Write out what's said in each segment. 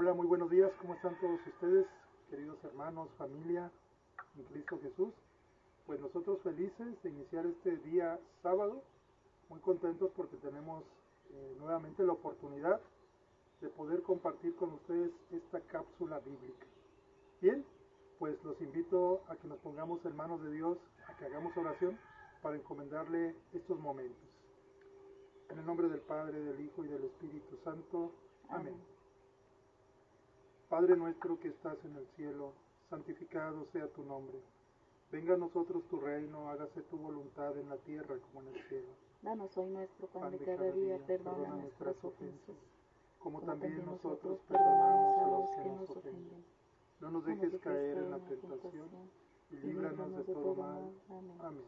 Hola, muy buenos días, ¿cómo están todos ustedes, queridos hermanos, familia en Cristo Jesús? Pues nosotros felices de iniciar este día sábado, muy contentos porque tenemos nuevamente la oportunidad de poder compartir con ustedes esta cápsula bíblica. Bien, pues los invito a que nos pongamos en manos de Dios, a que hagamos oración para encomendarle estos momentos. En el nombre del Padre, del Hijo y del Espíritu Santo. Amén. Padre nuestro que estás en el cielo, santificado sea tu nombre. Venga a nosotros tu reino, hágase tu voluntad en la tierra como en el cielo. Danos hoy nuestro pan de cada día, perdona nuestras ofensas, como también nosotros perdonamos a los que nos ofenden. No nos dejes caer en la tentación y líbranos de todo mal. Amén.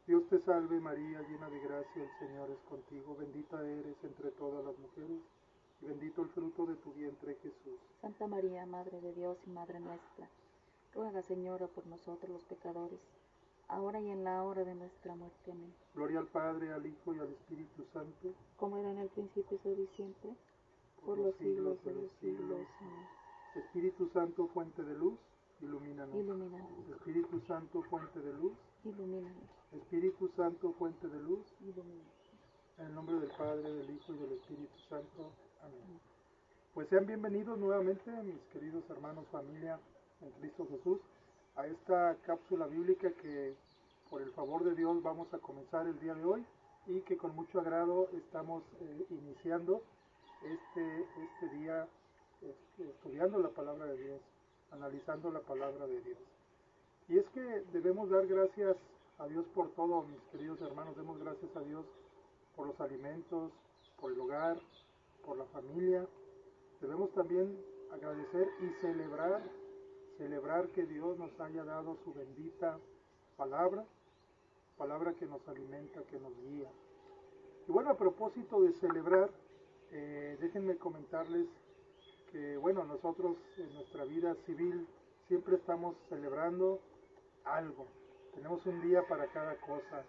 Dios te salve María, llena de gracia, el Señor es contigo, bendita eres entre todas las mujeres, y bendito el fruto de tu vientre, Jesús. Santa María, Madre de Dios y Madre nuestra, ruega, Señora, por nosotros los pecadores, ahora y en la hora de nuestra muerte. Amén. Gloria al Padre, al Hijo y al Espíritu Santo, como era en el principio, es hoy y siempre, por los siglos de los siglos. Amén. Espíritu Santo, fuente de luz, ilumínanos. Ilumínanos. Espíritu Santo, fuente de luz, Ilumínanos. Espíritu Santo, fuente de luz, Ilumínanos. en el nombre del Padre, del Hijo y del Espíritu Santo. Amén. Pues sean bienvenidos nuevamente, mis queridos hermanos, familia en Cristo Jesús, a esta cápsula bíblica que por el favor de Dios vamos a comenzar el día de hoy y que con mucho agrado estamos iniciando este día estudiando la palabra de Dios, analizando la palabra de Dios. Y es que debemos dar gracias a Dios por todo, mis queridos hermanos, demos gracias a Dios por los alimentos, por el hogar, por la familia. Debemos también agradecer y celebrar que Dios nos haya dado su bendita palabra que nos alimenta, que nos guía. Y bueno, a propósito de celebrar, déjenme comentarles que bueno, nosotros en nuestra vida civil siempre estamos celebrando algo. Tenemos un día para cada cosa.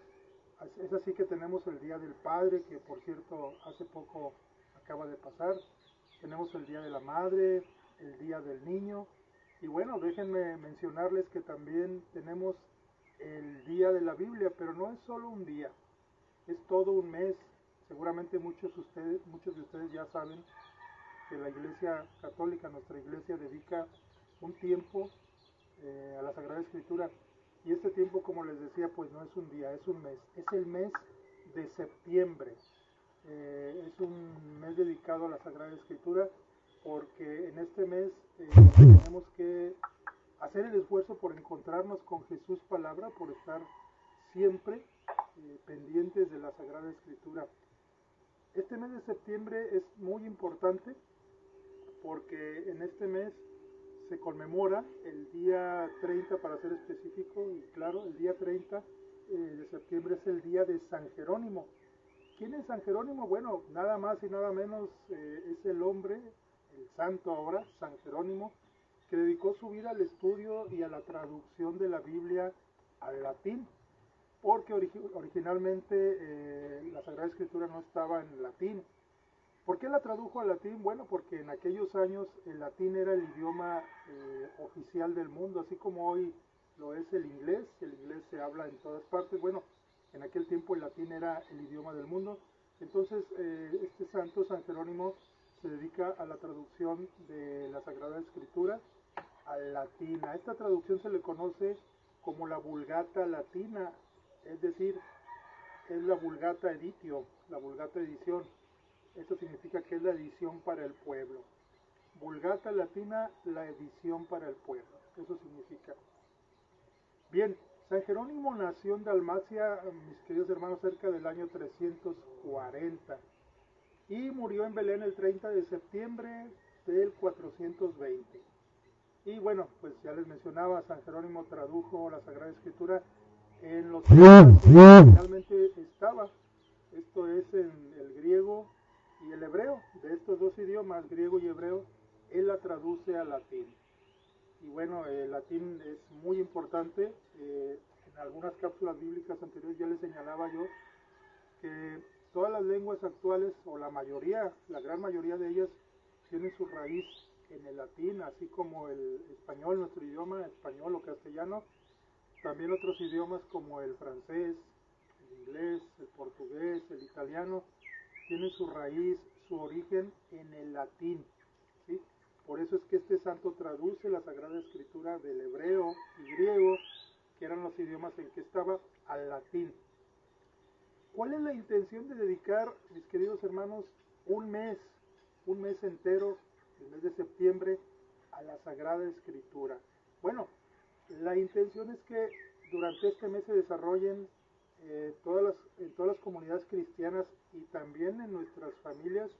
Es así que tenemos el Día del Padre, que por cierto hace poco acaba de pasar. Tenemos el Día de la Madre, el Día del Niño. Y bueno, déjenme mencionarles que también tenemos el Día de la Biblia, pero no es solo un día, es todo un mes. Seguramente muchos de ustedes ya saben que la Iglesia Católica, nuestra iglesia, dedica un tiempo a la Sagrada Escritura. Y este tiempo, como les decía, pues no es un día, es un mes. Es el mes de septiembre. Es un mes dedicado a la Sagrada Escritura porque en este mes tenemos que hacer el esfuerzo por encontrarnos con Jesús palabra, por estar siempre pendientes de la Sagrada Escritura. Este mes de septiembre es muy importante porque en este mes se conmemora el día 30, para ser específico, y claro, el día 30 de septiembre es el día de San Jerónimo. ¿Quién es San Jerónimo? Bueno, nada más y nada menos es el hombre, el santo ahora, San Jerónimo, que dedicó su vida al estudio y a la traducción de la Biblia al latín, porque originalmente la Sagrada Escritura no estaba en latín. ¿Por qué la tradujo al latín? Bueno, porque en aquellos años el latín era el idioma oficial del mundo, así como hoy lo es el inglés se habla en todas partes. Bueno, en aquel tiempo el latín era el idioma del mundo. Entonces este santo, San Jerónimo, se dedica a la traducción de la Sagrada Escritura al latín. A esta traducción se le conoce como la Vulgata Latina, es decir, es la Vulgata Editio, la Vulgata Edición. Esto significa que es la edición para el pueblo. Vulgata Latina, la edición para el pueblo. Eso significa. Bien, San Jerónimo nació en Dalmacia, mis queridos hermanos, cerca del año 340 y murió en Belén el 30 de septiembre del 420. Y bueno, pues ya les mencionaba, San Jerónimo tradujo la Sagrada Escritura en los idiomas que originalmente estaba. Esto es en el griego y el hebreo. De estos dos idiomas, griego y hebreo, él la traduce al latín. Y bueno, el latín es muy importante. En algunas cápsulas bíblicas anteriores ya les señalaba yo que todas las lenguas actuales, o la mayoría, la gran mayoría de ellas, tienen su raíz en el latín, así como el español, nuestro idioma, español o castellano. También otros idiomas como el francés, el inglés, el portugués, el italiano, tienen su raíz, su origen en el latín, ¿sí? Por eso es que este santo traduce la Sagrada Escritura del hebreo y griego, que eran los idiomas en que estaba, al latín. ¿Cuál es la intención de dedicar, mis queridos hermanos, un mes entero, el mes de septiembre, a la Sagrada Escritura? Bueno, la intención es que durante este mes se desarrollen en todas las comunidades cristianas y también en nuestras familias,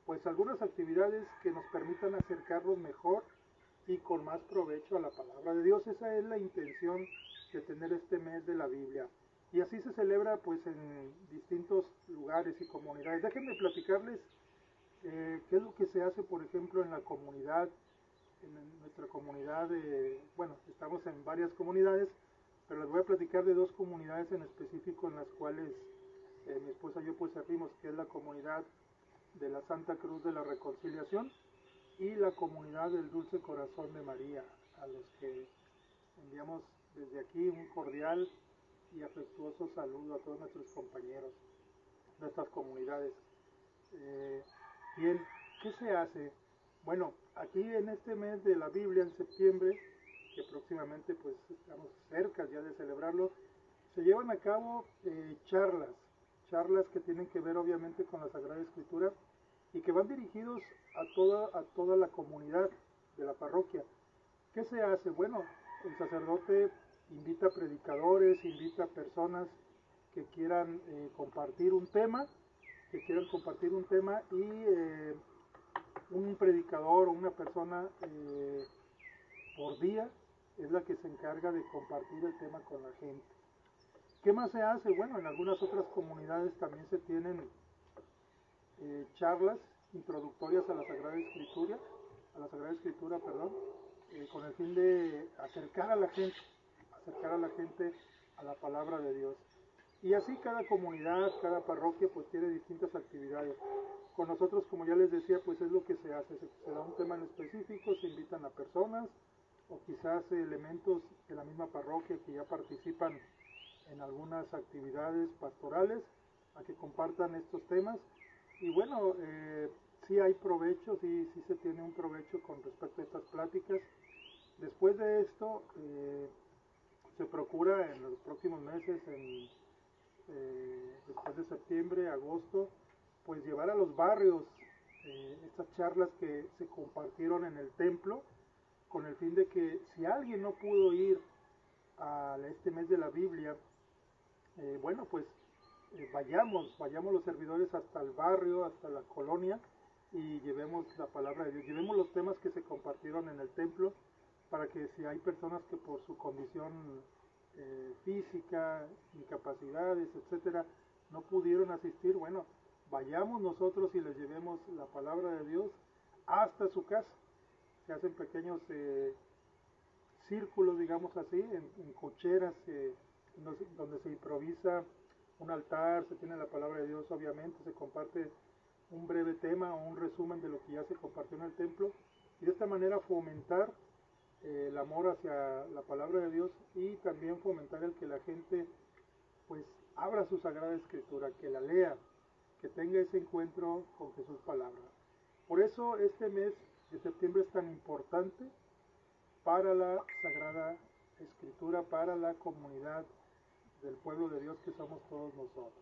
pues algunas actividades que nos permitan acercarnos mejor y con más provecho a la palabra de Dios. Esa es la intención de tener este mes de la Biblia. Y así se celebra pues en distintos lugares y comunidades. Déjenme platicarles qué es lo que se hace, por ejemplo, en la comunidad, en nuestra comunidad. Bueno, estamos en varias comunidades, pero les voy a platicar de dos comunidades en específico en las cuales mi esposa y yo pues servimos, que es la comunidad de la Santa Cruz de la Reconciliación y la comunidad del Dulce Corazón de María, a los que enviamos desde aquí un cordial y afectuoso saludo a todos nuestros compañeros de estas comunidades. Bien, ¿qué se hace? Bueno, aquí en este mes de la Biblia, en septiembre, que próximamente pues estamos cerca ya de celebrarlo, se llevan a cabo charlas que tienen que ver obviamente con la Sagrada Escritura y que van dirigidos a toda la comunidad de la parroquia. ¿Qué se hace? Bueno, el sacerdote invita predicadores, invita personas que quieran compartir un tema, y un predicador o una persona por día es la que se encarga de compartir el tema con la gente. ¿Qué más se hace? Bueno, en algunas otras comunidades también se tienen charlas introductorias a la Sagrada Escritura, con el fin de acercar a la gente a la palabra de Dios. Y así cada comunidad, cada parroquia pues tiene distintas actividades. Con nosotros, como ya les decía, pues es lo que se hace, se da un tema en específico, se invitan a personas o quizás elementos de la misma parroquia que ya participan en algunas actividades pastorales a que compartan estos temas. Y bueno, sí hay provecho, sí se tiene un provecho con respecto a estas pláticas. Después de esto, se procura en los próximos meses, después de septiembre, agosto, pues llevar a los barrios estas charlas que se compartieron en el templo, con el fin de que si alguien no pudo ir a este mes de la Biblia, bueno, pues vayamos los servidores hasta el barrio, hasta la colonia, y llevemos la palabra de Dios, llevemos los temas que se compartieron en el templo, para que si hay personas que por su condición física, incapacidades, etcétera, no pudieron asistir, bueno, vayamos nosotros y les llevemos la palabra de Dios hasta su casa. Se hacen pequeños círculos, digamos así, en cocheras, donde se improvisa un altar, se tiene la palabra de Dios, obviamente, se comparte un breve tema o un resumen de lo que ya se compartió en el templo, y de esta manera fomentar el amor hacia la palabra de Dios y también fomentar el que la gente pues abra su Sagrada Escritura, que la lea, que tenga ese encuentro con Jesús palabra. Por eso este mes de septiembre es tan importante para la Sagrada Escritura, para la comunidad del pueblo de Dios que somos todos nosotros.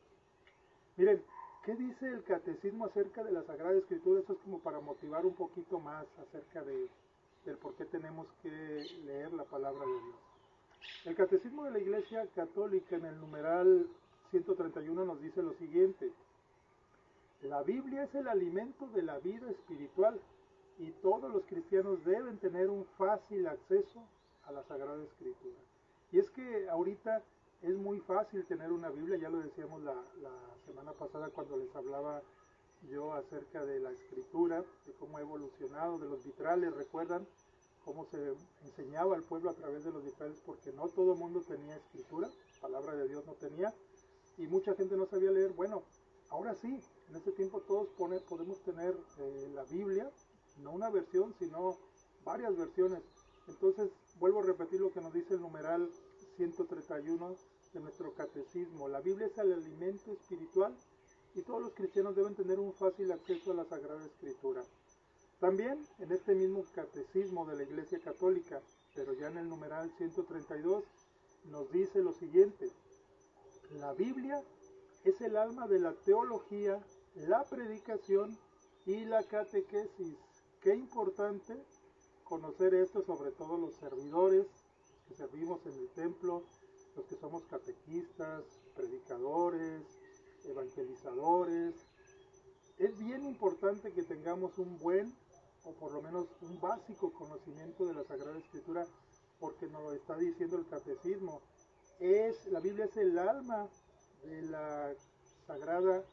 Miren, ¿qué dice el catecismo acerca de la Sagrada Escritura? Eso es como para motivar un poquito más acerca del por qué tenemos que leer la palabra de Dios. El catecismo de la Iglesia Católica en el numeral 131 nos dice lo siguiente: la Biblia es el alimento de la vida espiritual y todos los cristianos deben tener un fácil acceso a la Sagrada Escritura. Y es que ahorita es muy fácil tener una Biblia, ya lo decíamos la semana pasada cuando les hablaba yo acerca de la escritura, de cómo ha evolucionado, de los vitrales, recuerdan cómo se enseñaba al pueblo a través de los vitrales, porque no todo el mundo tenía escritura, palabra de Dios no tenía, y mucha gente no sabía leer. Bueno, ahora sí, en este tiempo todos podemos tener la Biblia, no una versión, sino varias versiones. Entonces, vuelvo a repetir lo que nos dice el numeral 131 de nuestro catecismo. La Biblia es el alimento espiritual y todos los cristianos deben tener un fácil acceso a la Sagrada Escritura. También en este mismo catecismo de la Iglesia Católica, pero ya en el numeral 132, nos dice lo siguiente: la Biblia es el alma de la teología, la predicación y la catequesis. Qué importante conocer esto, sobre todo los servidores que servimos en el templo, los que somos catequistas, predicadores, evangelizadores. Es bien importante que tengamos un buen, o por lo menos un básico conocimiento de la Sagrada Escritura, porque nos lo está diciendo el catecismo. La Biblia es el alma de la Sagrada,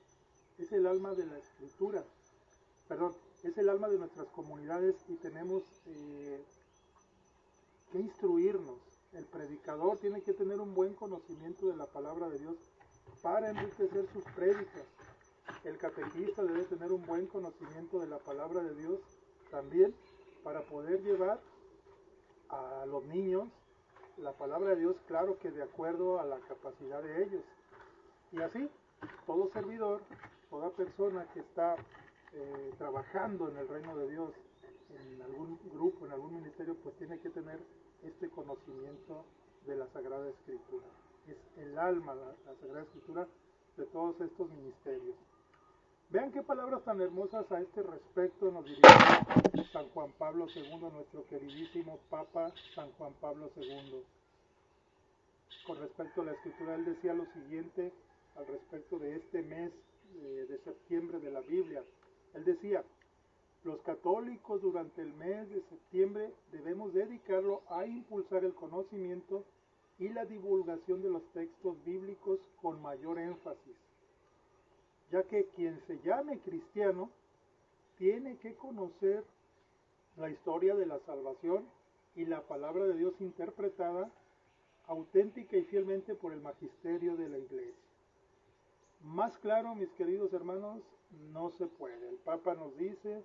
es el alma de la Escritura, perdón, es el alma de nuestras comunidades y tenemos que instruirnos. El predicador tiene que tener un buen conocimiento de la palabra de Dios para enriquecer sus prédicas. El catequista debe tener un buen conocimiento de la palabra de Dios también para poder llevar a los niños la palabra de Dios, claro que de acuerdo a la capacidad de ellos. Y así, todo servidor, toda persona que está trabajando en el reino de Dios, en algún grupo, en algún ministerio, pues tiene que tener este conocimiento de la Sagrada Escritura. Es el alma, la Sagrada Escritura, de todos estos ministerios. Vean qué palabras tan hermosas a este respecto nos dirige San Juan Pablo II, nuestro queridísimo Papa San Juan Pablo II. Con respecto a la Escritura, él decía lo siguiente al respecto de este mes de septiembre de la Biblia. Él decía: los católicos durante el mes de septiembre debemos dedicarlo a impulsar el conocimiento y la divulgación de los textos bíblicos con mayor énfasis, ya que quien se llame cristiano tiene que conocer la historia de la salvación y la palabra de Dios interpretada auténtica y fielmente por el magisterio de la Iglesia. Más claro, mis queridos hermanos, no se puede. El Papa nos dice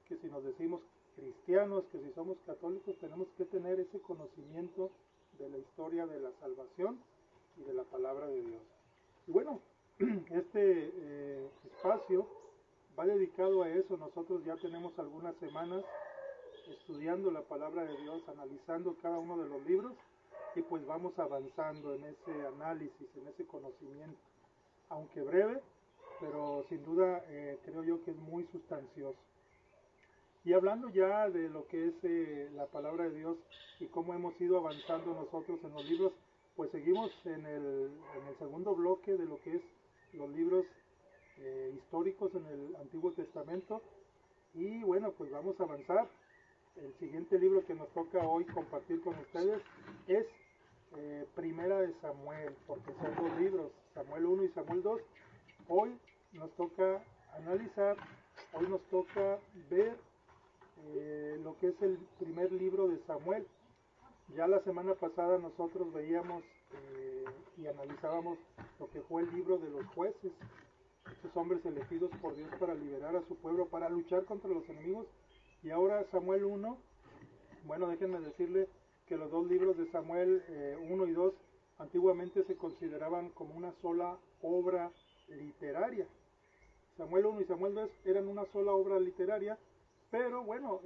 que si nos decimos cristianos, que si somos católicos, tenemos que tener ese conocimiento de la historia de la salvación y de la palabra de Dios. Y bueno, este espacio va dedicado a eso. Nosotros ya tenemos algunas semanas estudiando la palabra de Dios, analizando cada uno de los libros, y pues vamos avanzando en ese análisis, en ese conocimiento, aunque breve, pero sin duda creo yo que es muy sustancioso. Y hablando ya de lo que es la palabra de Dios y cómo hemos ido avanzando nosotros en los libros, pues seguimos en el segundo bloque de lo que es los libros históricos en el Antiguo Testamento. Y bueno, pues vamos a avanzar. El siguiente libro que nos toca hoy compartir con ustedes es Primera de Samuel, porque son dos libros, Samuel 1 y Samuel 2. Hoy nos toca analizar, hoy nos toca ver lo que es el primer libro de Samuel. Ya la semana pasada nosotros veíamos y analizábamos lo que fue el libro de los jueces, estos hombres elegidos por Dios para liberar a su pueblo, para luchar contra los enemigos. Y ahora Samuel 1, bueno, déjenme decirle que los dos libros de Samuel 1 y 2 antiguamente se consideraban como una sola obra literaria. Samuel 1 y Samuel 2 eran una sola obra literaria, pero bueno,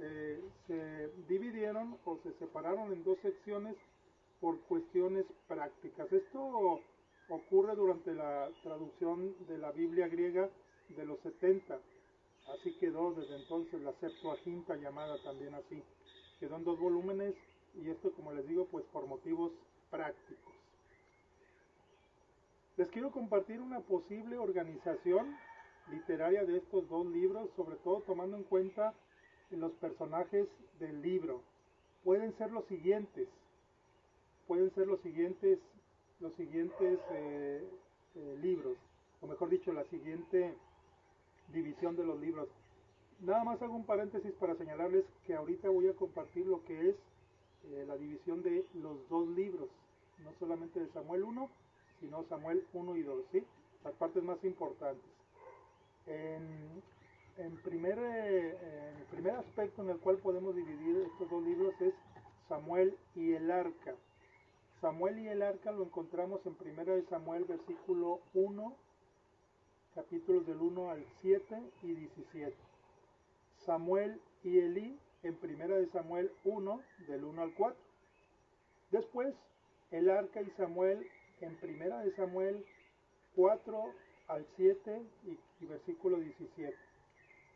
se dividieron o se separaron en dos secciones por cuestiones prácticas. Esto ocurre durante la traducción de la Biblia griega de los 70. Así quedó desde entonces la Septuaginta, llamada también así. Quedó en dos volúmenes, y esto, como les digo, pues por motivos prácticos. Les quiero compartir una posible organización literaria de estos dos libros, sobre todo tomando en cuenta los personajes del libro. Pueden ser los siguientes libros, o mejor dicho, la siguiente división de los libros. Nada más hago un paréntesis para señalarles que ahorita voy a compartir lo que es la división de los dos libros, no solamente de Samuel 1, sino Samuel 1 y 2, ¿sí? Las partes más importantes. En el primer aspecto en el cual podemos dividir estos dos libros es Samuel y el arca. Samuel y el arca lo encontramos en 1 de Samuel, versículo 1, capítulos del 1 al 7 y 17. Samuel y Elí en 1 de Samuel 1, del 1 al 4. Después, el arca y Samuel en 1 de Samuel 4 al 7 y versículo 17.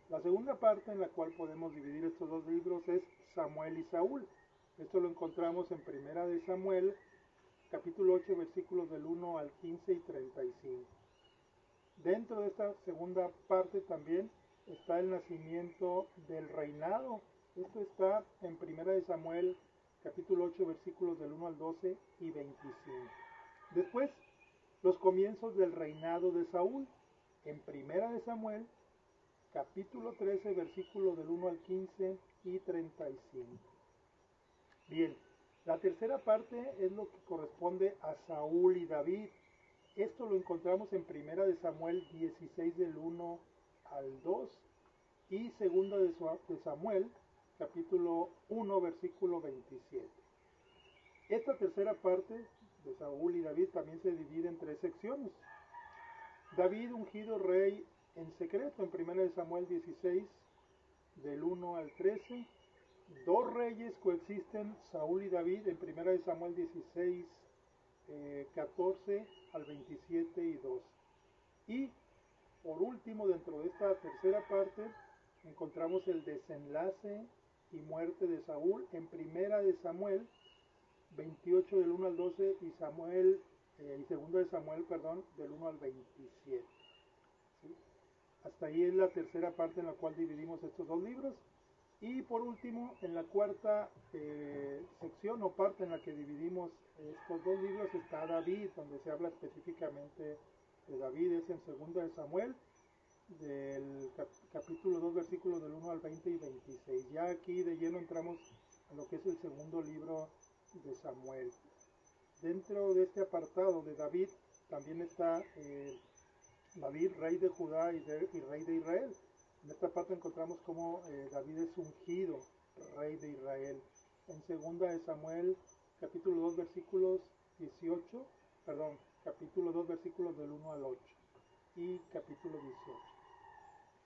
La segunda parte en la cual podemos dividir estos dos libros es Samuel y Saúl. Esto lo encontramos en 1 de Samuel, capítulo 8, versículos del 1 al 15 y 35. Dentro de esta segunda parte también está el nacimiento del reinado. Esto está en 1 de Samuel, capítulo 8, versículos del 1 al 12 y 25. Después, los comienzos del reinado de Saúl, en 1 de Samuel, capítulo 13, versículos del 1 al 15 y 35. Bien, la tercera parte es lo que corresponde a Saúl y David. Esto lo encontramos en 1 de Samuel 16, del 1 al 2 y 2 de Samuel, capítulo 1, versículo 27. Esta tercera parte de Saúl y David también se divide en tres secciones. David ungido rey en secreto en 1 de Samuel 16, del 1 al 13. Dos reyes coexisten, Saúl y David, en 1 de Samuel 16, 14 al 27 y 2. Y por último, dentro de esta tercera parte, encontramos el desenlace y muerte de Saúl en 1 de Samuel 28, del 1 al 12 y 2 de Samuel, del 1 al 27. ¿Sí? Hasta ahí es la tercera parte en la cual dividimos estos dos libros. Y por último, en la cuarta sección o parte en la que dividimos estos dos libros está David, donde se habla específicamente de David. Es en 2 de Samuel, del capítulo 2, versículos del 1 al 20 y 26. Ya aquí de lleno entramos a lo que es el segundo libro de Samuel. Dentro de este apartado de David también está David, rey de Judá y rey de Israel. En esta parte encontramos cómo David es ungido rey de Israel. En 2 de Samuel, capítulo 2, versículos 18, capítulo 2, versículos del 1 al 8 y capítulo 18.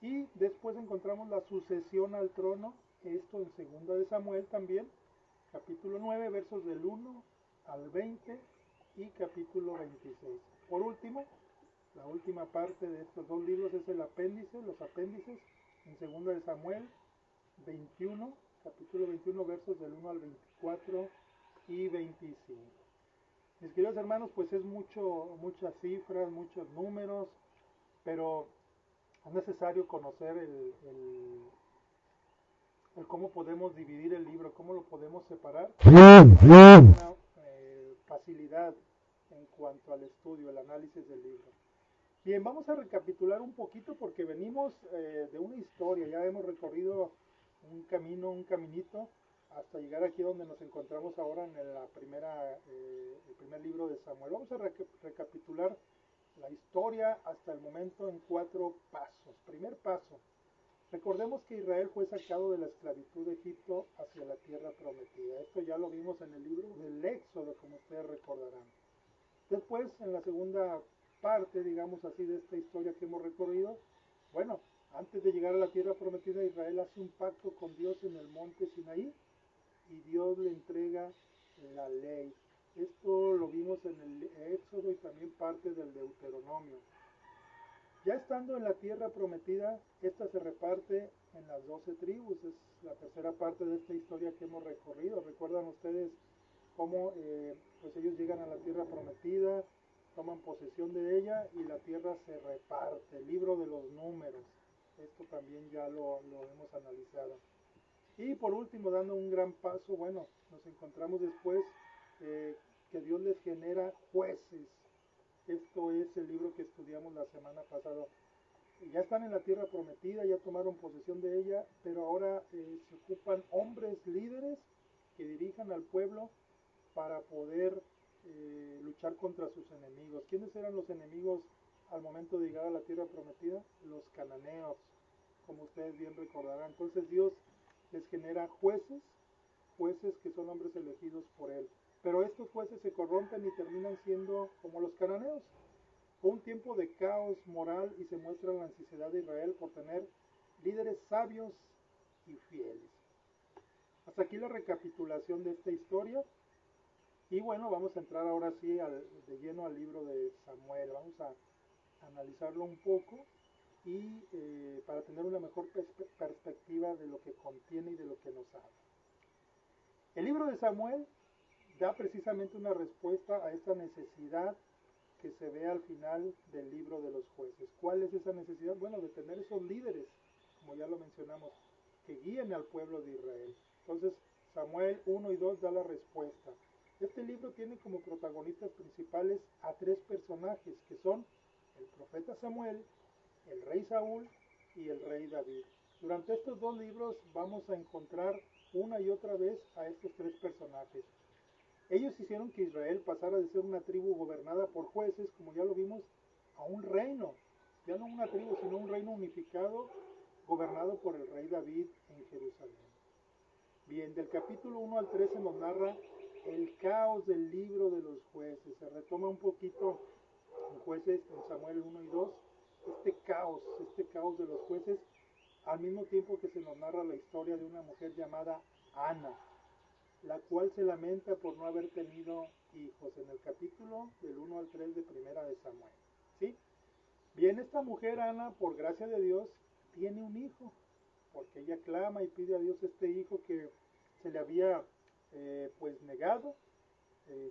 Y después encontramos la sucesión al trono, esto en 2 de Samuel también, capítulo 9, versos del 1 al 20 y capítulo 26. Por último, la última parte de estos dos libros es el apéndice, los apéndices, en 2 de Samuel 21, capítulo 21, versos del 1 al 24 y 25. Mis queridos hermanos, pues es muchas cifras, muchos números, pero es necesario conocer el cómo podemos dividir el libro, cómo lo podemos separar. Una facilidad en cuanto al estudio, el análisis del libro. Bien, vamos a recapitular un poquito porque venimos de una historia, ya hemos recorrido un caminito hasta llegar aquí donde nos encontramos ahora en el primer libro de Samuel. Vamos a recapitular la historia hasta el momento en 4 pasos. Primer paso, recordemos que Israel fue sacado de la esclavitud de Egipto hacia la tierra prometida. Esto ya lo vimos en el libro del Éxodo, como ustedes recordarán. Después, en la segunda parte, digamos así, de esta historia que hemos recorrido, bueno, antes de llegar a la tierra prometida, Israel hace un pacto con Dios en el monte Sinaí y Dios le entrega la ley. Esto lo vimos en el Éxodo y también parte del Deuteronomio. Ya estando en la tierra prometida, esta se reparte en las 12 tribus. Es la tercera parte de esta historia que hemos recorrido. ¿Recuerdan ustedes cómo pues ellos llegan a la tierra prometida, toman posesión de ella y la tierra se reparte? El libro de los números. Esto también ya lo hemos analizado. Y por último, dando un gran paso, bueno, nos encontramos después que Dios les genera jueces. Esto es el libro que estudiamos la semana pasada. Ya están en la tierra prometida, ya tomaron posesión de ella, pero ahora se ocupan hombres líderes que dirijan al pueblo para poder luchar contra sus enemigos. ¿Quiénes eran los enemigos al momento de llegar a la tierra prometida? Los cananeos. Como ustedes bien recordarán. Entonces Dios les genera jueces, jueces que son hombres elegidos por Él. Pero estos jueces se corrompen y terminan siendo como los cananeos. Fue un tiempo de caos moral y se muestra la necesidad de Israel por tener líderes sabios y fieles. Hasta aquí la recapitulación de esta historia. Y bueno, vamos a entrar ahora sí de lleno al libro de Samuel. Vamos a analizarlo un poco y para tener una mejor perspectiva de lo que contiene y de lo que nos habla. El libro de Samuel da precisamente una respuesta a esta necesidad que se ve al final del libro de los jueces. ¿Cuál es esa necesidad? Bueno, de tener esos líderes, como ya lo mencionamos, que guíen al pueblo de Israel. Entonces, Samuel 1 y 2 da la respuesta. Este libro tiene como protagonistas principales a tres personajes, que son el profeta Samuel, el rey Saúl y el rey David. Durante estos dos libros vamos a encontrar una y otra vez a estos tres personajes. Ellos hicieron que Israel pasara de ser una tribu gobernada por jueces, como ya lo vimos, a un reino, ya no una tribu, sino un reino unificado, gobernado por el rey David en Jerusalén. Bien, del capítulo 1 al 13 nos narra el caos del libro de los jueces. Se retoma un poquito en jueces, en Samuel 1 y 2, este caos de los jueces, al mismo tiempo que se nos narra la historia de una mujer llamada Ana, la cual se lamenta por no haber tenido hijos, en el capítulo del 1 al 3 de Primera de Samuel. ¿Sí? Bien, esta mujer, Ana, por gracia de Dios, tiene un hijo, porque ella clama y pide a Dios este hijo que se le había pues negado,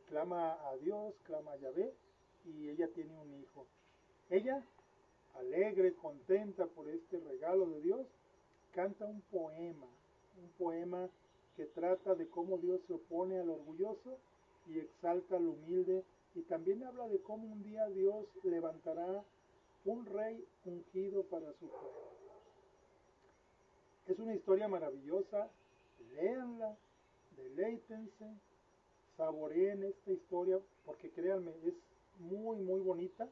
clama a Dios, clama a Yahvé, y ella tiene un hijo. Ella, alegre, contenta por este regalo de Dios, canta un poema que trata de cómo Dios se opone al orgulloso y exalta al humilde, y también habla de cómo un día Dios levantará un rey ungido para su pueblo. Es una historia maravillosa, léanla, deleítense, saboreen esta historia, porque créanme, es muy bonita.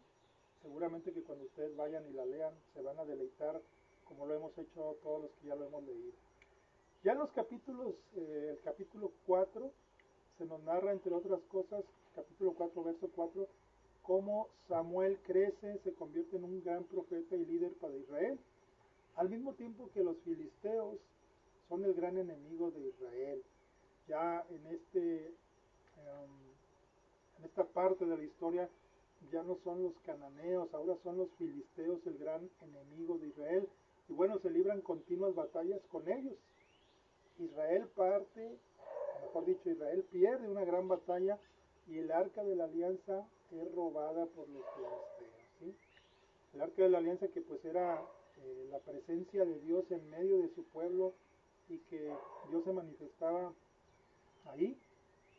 Seguramente que cuando ustedes vayan y la lean, se van a deleitar como lo hemos hecho todos los que ya lo hemos leído. Ya en los capítulos, el capítulo 4, se nos narra, entre otras cosas, capítulo 4, verso 4, cómo Samuel crece, se convierte en un gran profeta y líder para Israel, al mismo tiempo que los filisteos son el gran enemigo de Israel. Ya en esta parte de la historia ya no son los cananeos, ahora son los filisteos el gran enemigo de Israel. Y bueno, se libran continuas batallas con ellos. Israel pierde una gran batalla y el arca de la alianza es robada por los filisteos. ¿Sí? El arca de la alianza, que pues era la presencia de Dios en medio de su pueblo y que Dios se manifestaba ahí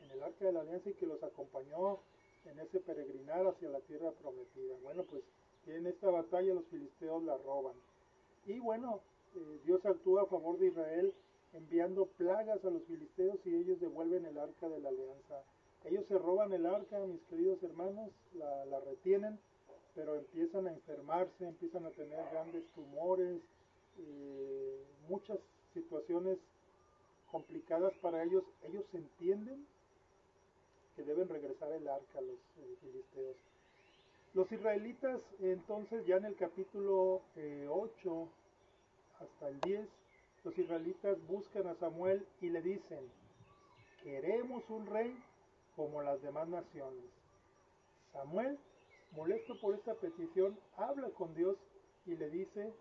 en el arca de la alianza y que los acompañó en ese peregrinar hacia la tierra prometida. Bueno, pues en esta batalla los filisteos la roban. Y bueno, Dios actúa a favor de Israel enviando plagas a los filisteos y ellos devuelven el arca de la alianza. Ellos se roban el arca, mis queridos hermanos, la retienen, pero empiezan a enfermarse, empiezan a tener grandes tumores, muchas situaciones complicadas para ellos. Ellos entienden que deben regresar el arca a los filisteos. Los israelitas, entonces, ya en el capítulo 8 hasta el 10, los israelitas buscan a Samuel y le dicen: queremos un rey como las demás naciones. Samuel, molesto por esta petición, habla con Dios y le dice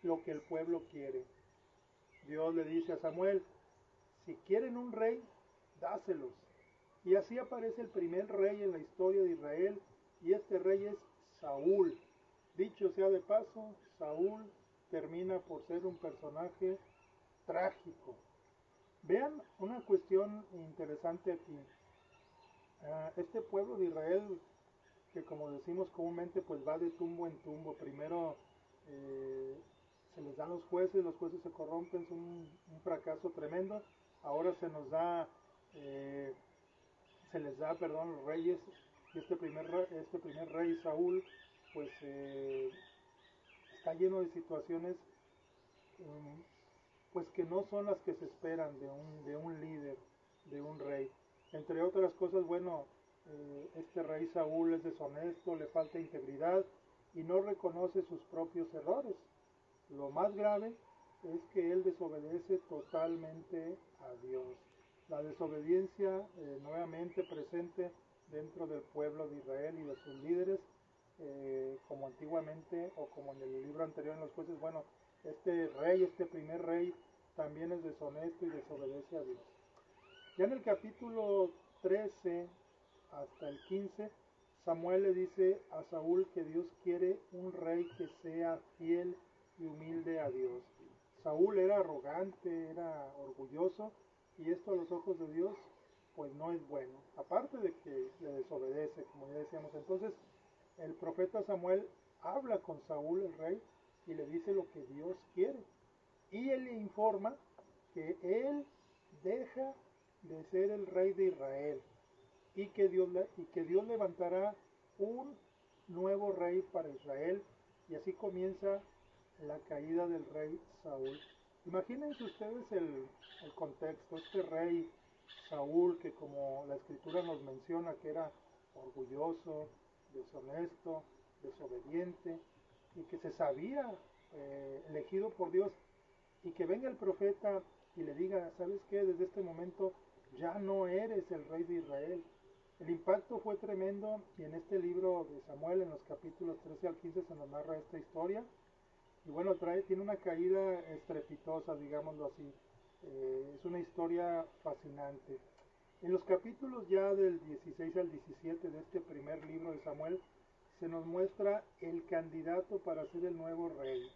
lo que el pueblo quiere. Dios le dice a Samuel: si quieren un rey, dáselos. Y así aparece el primer rey en la historia de Israel, y este rey es Saúl. Dicho sea de paso, Saúl termina por ser un personaje trágico. Vean una cuestión interesante aquí. Este pueblo de Israel, que como decimos comúnmente, pues va de tumbo en tumbo. Primero se les dan los jueces se corrompen, son un fracaso tremendo. Ahora se les da, los reyes, y este primer rey Saúl, pues está lleno de situaciones pues que no son las que se esperan de un líder, de un rey. Entre otras cosas, bueno, este rey Saúl es deshonesto, le falta integridad y no reconoce sus propios errores. Lo más grave es que él desobedece totalmente a Dios. La desobediencia nuevamente presente dentro del pueblo de Israel y de sus líderes, como antiguamente o como en el libro anterior en los jueces. Bueno, este rey, este primer rey, también es deshonesto y desobedece a Dios. Ya en el capítulo 13 hasta el 15, Samuel le dice a Saúl que Dios quiere un rey que sea fiel y humilde a Dios. Saúl era arrogante, era orgulloso, y esto a los ojos de Dios pues no es bueno, aparte de que le desobedece, como ya decíamos. Entonces el profeta Samuel habla con Saúl, el rey, y le dice lo que Dios quiere, y él le informa que él deja de ser el rey de Israel y que Dios levantará un nuevo rey para Israel, y así comienza la caída del rey Saúl. Imagínense ustedes el contexto. Este rey Saúl, que como la escritura nos menciona que era orgulloso, deshonesto, desobediente, y que se sabía elegido por Dios, y que venga el profeta y le diga, ¿sabes qué? Desde este momento ya no eres el rey de Israel. El impacto fue tremendo, y en este libro de Samuel, en los capítulos 13 al 15, se nos narra esta historia. Y bueno, tiene una caída estrepitosa, digámoslo así. Es una historia fascinante. En los capítulos ya del 16 al 17 de este primer libro de Samuel, se nos muestra el candidato para ser el nuevo rey,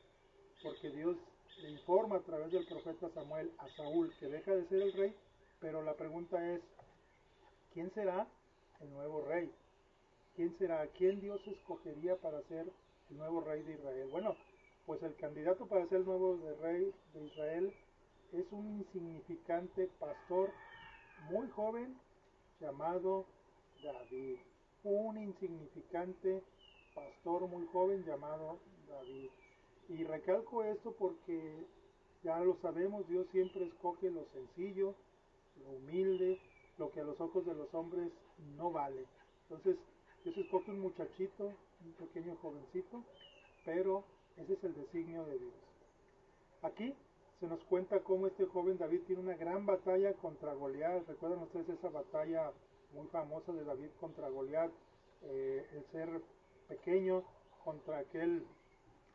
porque Dios le informa a través del profeta Samuel a Saúl que deja de ser el rey, pero la pregunta es, ¿quién será el nuevo rey? ¿Quién será? ¿Quién Dios escogería para ser el nuevo rey de Israel? Bueno, pues el candidato para ser el nuevo rey de Israel es un insignificante pastor muy joven llamado David. Un insignificante pastor muy joven llamado David. Y recalco esto porque ya lo sabemos, Dios siempre escoge lo sencillo, lo humilde, lo que a los ojos de los hombres no vale. Entonces, Dios escoge un muchachito, un pequeño jovencito, pero ese es el designio de Dios. Aquí se nos cuenta cómo este joven David tiene una gran batalla contra Goliat. ¿Recuerdan ustedes esa batalla muy famosa de David contra Goliat? El ser pequeño contra aquel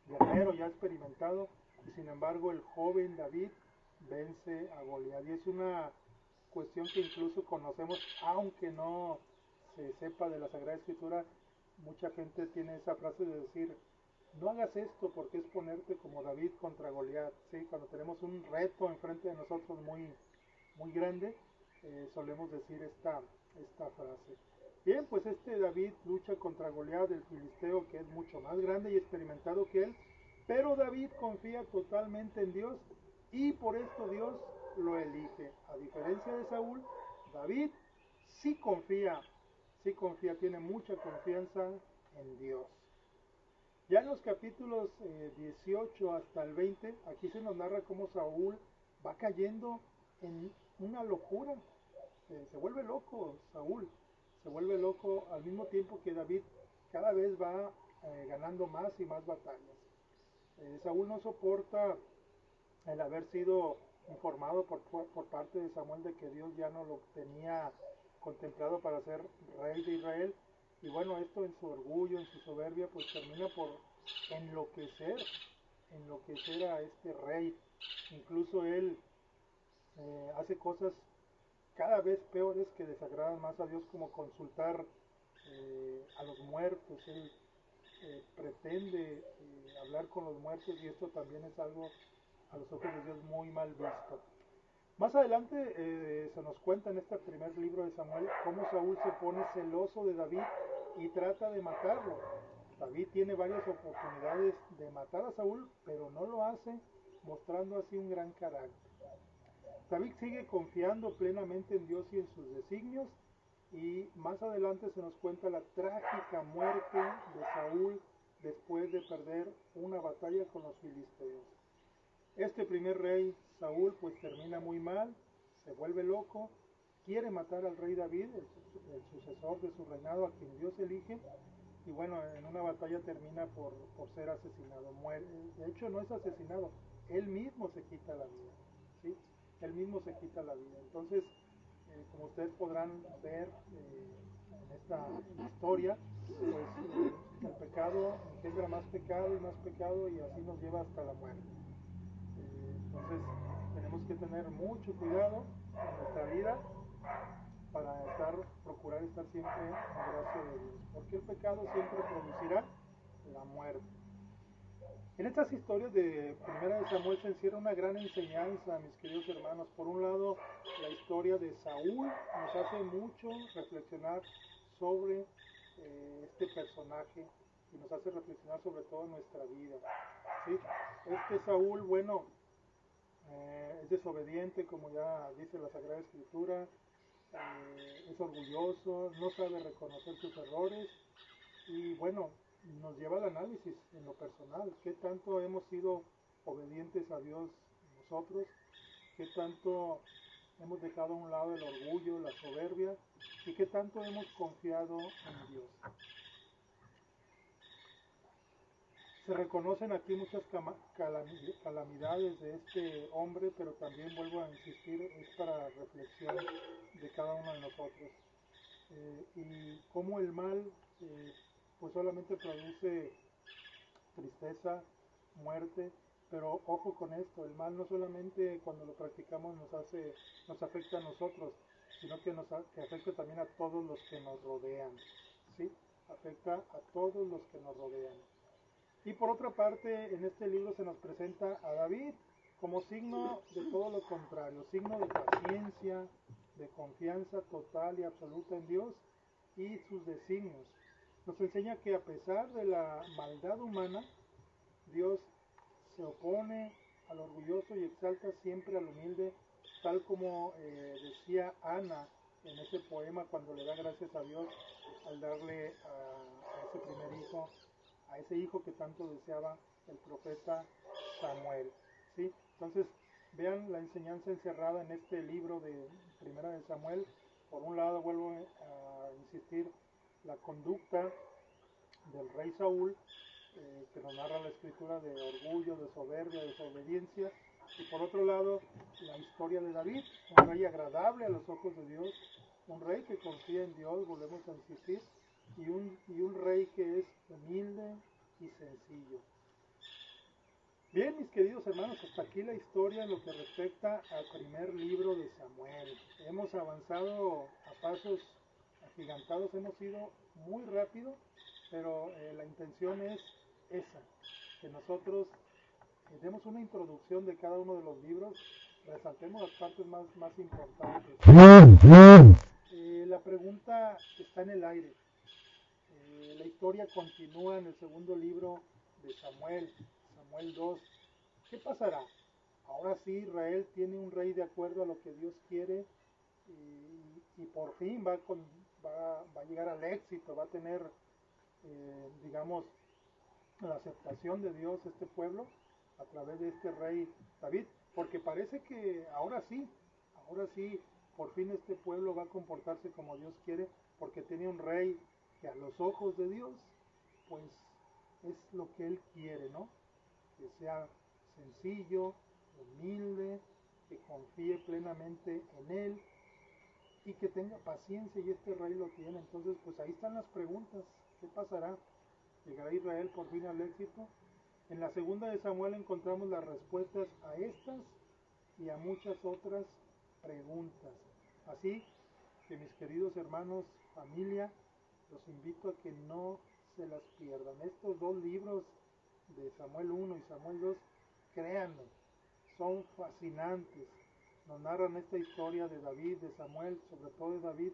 guerrero ya experimentado, y sin embargo el joven David vence a Goliat. Y es una cuestión que incluso conocemos, aunque no se sepa de la Sagrada Escritura. Mucha gente tiene esa frase de decir, no hagas esto porque es ponerte como David contra Goliat. ¿Sí? Cuando tenemos un reto enfrente de nosotros muy grande, solemos decir esta frase. Bien, pues este David lucha contra Goliat, el filisteo, que es mucho más grande y experimentado que él, pero David confía totalmente en Dios, y por esto Dios lo elige. A diferencia de Saúl, David sí confía, tiene mucha confianza en Dios. Ya en los capítulos 18 hasta el 20, aquí se nos narra cómo Saúl va cayendo en una locura. Se vuelve loco Saúl, se vuelve loco al mismo tiempo que David cada vez va ganando más y más batallas. Saúl no soporta el haber sido informado por parte de Samuel de que Dios ya no lo tenía contemplado para ser rey de Israel, y bueno, esto en su orgullo, en su soberbia, pues termina por enloquecer a este rey. Incluso él hace cosas cada vez peores que desagradan más a Dios, como consultar a los muertos. Él pretende hablar con los muertos, y esto también es algo a los ojos de Dios muy mal visto. Más adelante se nos cuenta en este primer libro de Samuel cómo Saúl se pone celoso de David y trata de matarlo. David tiene varias oportunidades de matar a Saúl, pero no lo hace, mostrando así un gran carácter. David sigue confiando plenamente en Dios y en sus designios, y más adelante se nos cuenta la trágica muerte de Saúl después de perder una batalla con los filisteos. Este primer rey, Saúl, pues termina muy mal, se vuelve loco, quiere matar al rey David, el sucesor de su reinado, a quien Dios elige, y bueno, en una batalla termina por ser asesinado. Muere. De hecho, no es asesinado, él mismo se quita la vida, ¿sí? Él mismo se quita la vida. Entonces, como ustedes podrán ver en esta historia, pues el pecado engendra más pecado y así nos lleva hasta la muerte. Entonces tenemos que tener mucho cuidado en nuestra vida para procurar estar siempre en gracia de Dios, porque el pecado siempre producirá la muerte. En estas historias de Primera de Samuel se encierra una gran enseñanza, mis queridos hermanos. Por un lado, la historia de Saúl nos hace mucho reflexionar sobre este personaje y nos hace reflexionar sobre todo nuestra vida, ¿sí? Este Saúl, bueno, es desobediente, como ya dice la Sagrada Escritura, es orgulloso, no sabe reconocer sus errores y bueno, nos lleva al análisis en lo personal, qué tanto hemos sido obedientes a Dios nosotros, qué tanto hemos dejado a un lado el orgullo, la soberbia y qué tanto hemos confiado en Dios. Se reconocen aquí muchas calamidades de este hombre, pero también vuelvo a insistir, es para reflexión de cada uno de nosotros. Y cómo el mal pues solamente produce tristeza, muerte, pero ojo con esto, el mal no solamente cuando lo practicamos nos afecta a nosotros, sino que afecta también a todos los que nos rodean, ¿sí? Afecta a todos los que nos rodean. Y por otra parte, en este libro se nos presenta a David como signo de todo lo contrario, signo de paciencia, de confianza total y absoluta en Dios y sus designios. Nos enseña que a pesar de la maldad humana, Dios se opone al orgulloso y exalta siempre al humilde, tal como decía Ana en ese poema cuando le da gracias a Dios al darle a ese primer hijo, a ese hijo que tanto deseaba el profeta Samuel, ¿sí? Entonces, vean la enseñanza encerrada en este libro de Primera de Samuel. Por un lado, vuelvo a insistir, la conducta del rey Saúl, que nos narra la escritura, de orgullo, de soberbia, de desobediencia, y por otro lado, la historia de David, un rey agradable a los ojos de Dios, un rey que confía en Dios, volvemos a insistir, y un rey que es humilde y sencillo. Bien, mis queridos hermanos, hasta aquí la historia en lo que respecta al primer libro de Samuel. Hemos avanzado a pasos agigantados, hemos ido muy rápido, pero la intención es esa, que nosotros demos una introducción de cada uno de los libros, resaltemos las partes más importantes. La pregunta está en el aire. La historia continúa en el segundo libro de Samuel, Samuel 2. ¿Qué pasará? Ahora sí Israel tiene un rey de acuerdo a lo que Dios quiere y por fin va a llegar al éxito, va a tener, digamos, la aceptación de Dios este pueblo a través de este rey David, porque parece que ahora sí, por fin este pueblo va a comportarse como Dios quiere, porque tiene un rey que a los ojos de Dios, pues es lo que Él quiere, ¿no? Que sea sencillo, humilde, que confíe plenamente en Él y que tenga paciencia, y este rey lo tiene. Entonces, pues ahí están las preguntas. ¿Qué pasará? ¿Llegará Israel por fin al éxito? En la segunda de Samuel encontramos las respuestas a estas y a muchas otras preguntas. Así que, mis queridos hermanos, familia, los invito a que no se las pierdan. Estos dos libros de Samuel 1 y Samuel 2, créanme, son fascinantes. Nos narran esta historia de David, de Samuel, sobre todo de David,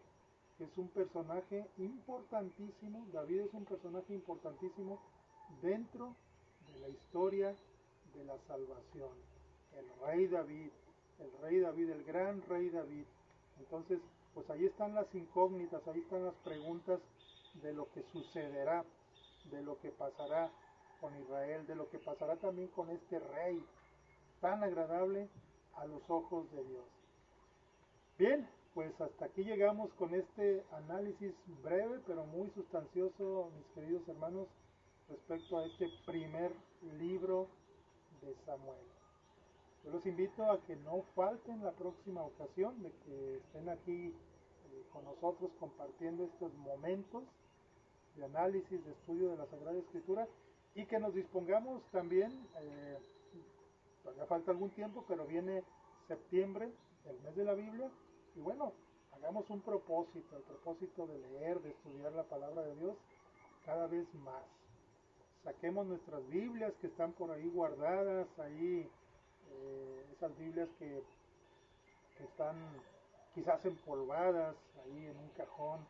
que es un personaje importantísimo. David es un personaje importantísimo dentro de la historia de la salvación. El rey David, el gran rey David. Entonces, pues ahí están las incógnitas, ahí están las preguntas de lo que sucederá de lo que pasará con Israel, de lo que pasará también con este rey tan agradable a los ojos de Dios. Bien, pues hasta aquí llegamos con este análisis breve pero muy sustancioso, mis queridos hermanos, respecto a este primer libro de Samuel. Yo los invito a que no falten la próxima ocasión, de que estén aquí con nosotros compartiendo estos momentos de análisis, de estudio de la Sagrada Escritura, y que nos dispongamos también, todavía falta algún tiempo, pero viene septiembre, el mes de la Biblia, y bueno, hagamos un propósito, el propósito de leer, de estudiar la palabra de Dios cada vez más. Saquemos nuestras Biblias que están por ahí guardadas, ahí esas Biblias que están quizás empolvadas ahí en un cajón,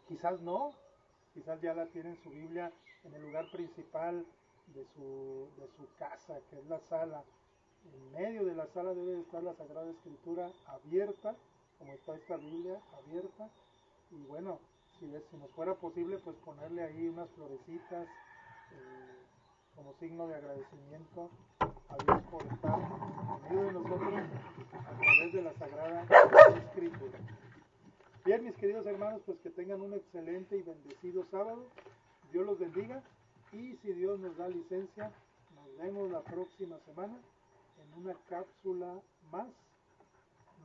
quizás no, quizás ya la tienen su Biblia en el lugar principal de su casa, que es la sala. En medio de la sala debe estar la Sagrada Escritura abierta, como está esta Biblia abierta, y bueno, si nos fuera posible, pues ponerle ahí unas florecitas como signo de agradecimiento a Dios por estar en medio de nosotros a través de la Sagrada Escritura. Bien, mis queridos hermanos, pues que tengan un excelente y bendecido sábado. Dios los bendiga, y si Dios nos da licencia, nos vemos la próxima semana en una cápsula más,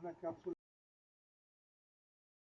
una cápsula